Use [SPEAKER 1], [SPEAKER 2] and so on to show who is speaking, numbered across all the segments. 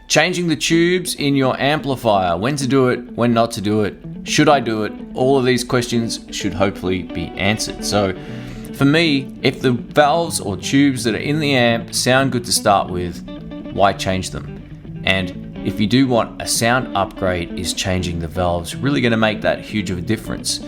[SPEAKER 1] Changing the tubes in your amplifier, when to do it, when not to do it, should I do it? All of these questions should hopefully be answered. So for me, if the valves or tubes that are in the amp sound good to start with, why change them? And if you do want a sound upgrade, is changing the valves really going to make that huge of a difference?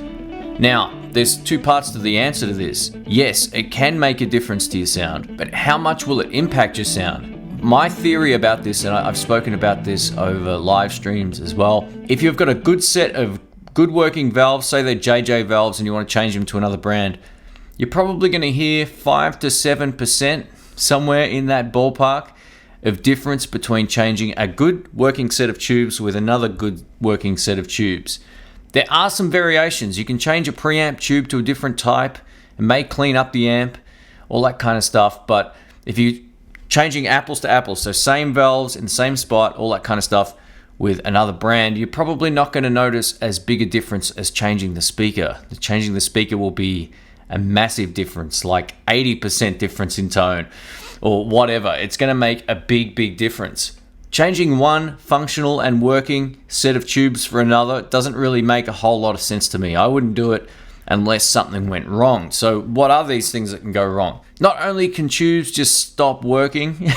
[SPEAKER 1] Now, there's two parts to the answer to this. Yes, it can make a difference to your sound, but how much will it impact your sound? My theory about this, and I've spoken about this over live streams as well, if you've got a good set of good working valves, say they're JJ valves and you want to change them to another brand, you're probably going to hear 5 to 7%, somewhere in that ballpark, of difference between changing a good working set of tubes with another good working set of tubes. There are some variations. You can change a preamp tube to a different type. It may clean up the amp, all that kind of stuff. But if you're changing apples to apples, so same valves in the same spot, all that kind of stuff with another brand, you're probably not going to notice as big a difference as changing the speaker. Changing the speaker will be a massive difference, like 80% difference in tone or whatever. It's going to make a big difference. Changing one functional and working set of tubes for another doesn't really make a whole lot of sense to me. I wouldn't do it unless something went wrong. So what are these things that can go wrong? Not only can tubes just stop working,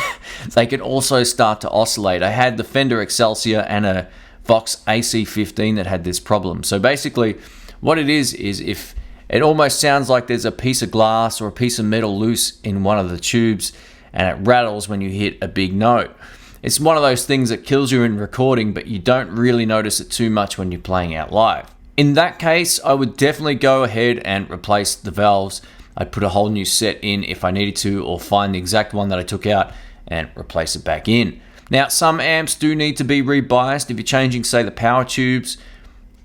[SPEAKER 1] they can also start to oscillate. I had the Fender Excelsior and a Vox AC15 that had this problem. So basically what it is if it almost sounds like there's a piece of glass or a piece of metal loose in one of the tubes and it rattles when you hit a big note. It's one of those things that kills you in recording, but you don't really notice it too much when you're playing out live. In that case, I would definitely go ahead and replace the valves. I'd put a whole new set in if I needed to, or find the exact one that I took out and replace it back in. Now, some amps do need to be rebiased. If you're changing, say, the power tubes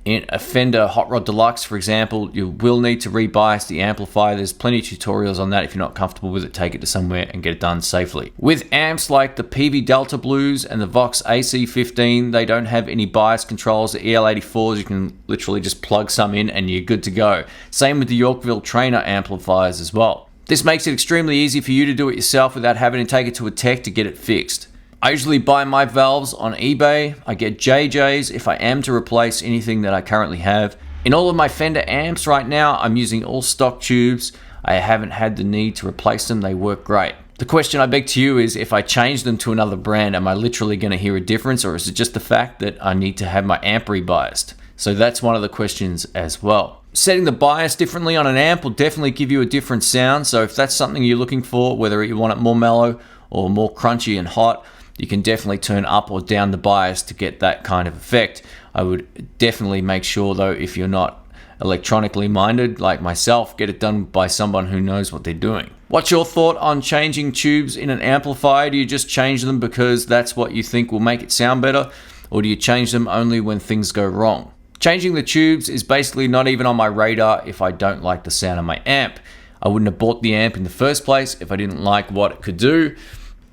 [SPEAKER 1] in a Fender Hot Rod Deluxe, for example, you will need to rebias the amplifier. There's plenty of tutorials on that. If you're not comfortable with it, take it to somewhere and get it done safely. With amps like the INTHEBLUES and the Vox AC15, they don't have any bias controls. The EL84s, you can literally just plug some in and you're good to go. Same with the Yorkville Trainer amplifiers as well. This makes it extremely easy for you to do it yourself without having to take it to a tech to get it fixed. I usually buy my valves on eBay. I get JJs if I am to replace anything that I currently have. In all of my Fender amps right now, I'm using all stock tubes. I haven't had the need to replace them. They work great. The question I beg to you is, if I change them to another brand, am I literally going to hear a difference, or is it just the fact that I need to have my amp rebiased? So that's one of the questions as well. Setting the bias differently on an amp will definitely give you a different sound. So if that's something you're looking for, whether you want it more mellow or more crunchy and hot, you can definitely turn up or down the bias to get that kind of effect. I would definitely make sure, though, if you're not electronically minded like myself, get it done by someone who knows what they're doing. What's your thought on changing tubes in an amplifier? Do you just change them because that's what you think will make it sound better, or do you change them only when things go wrong? Changing the tubes is basically not even on my radar if I don't like the sound of my amp. I wouldn't have bought the amp in the first place if I didn't like what it could do.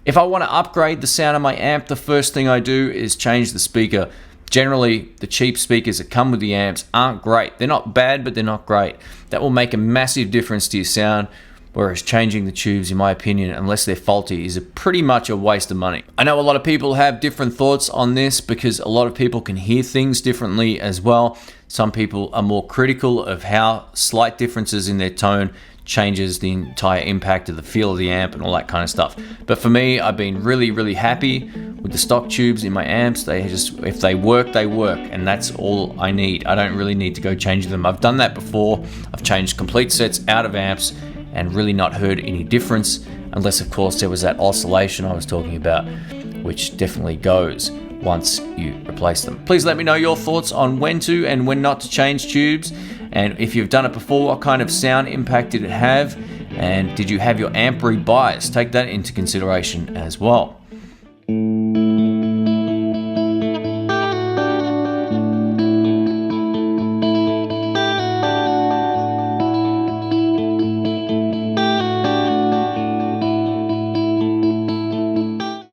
[SPEAKER 1] If I want to upgrade the sound of my amp, the first thing I do is change the speaker. Generally, the cheap speakers that come with the amps aren't great. They're not bad, but they're not great. That will make a massive difference to your sound, whereas changing the tubes, in my opinion, unless they're faulty, is pretty much a waste of money. I know a lot of people have different thoughts on this because a lot of people can hear things differently as well. Some people are more critical of how slight differences in their tone changes the entire impact of the feel of the amp and all that kind of stuff. But for me, I've been really happy with the stock tubes in my amps. They just, if they work, they work, and that's all I need. I don't really need to go changing them. I've done that before. I've changed complete sets out of amps and really not heard any difference, unless of course there was that oscillation I was talking about, which definitely goes once you replace them. Please let me know your thoughts on when to and when not to change tubes. And if you've done it before, what kind of sound impact did it have? And did you have your amp rebiased? Take that into consideration as well.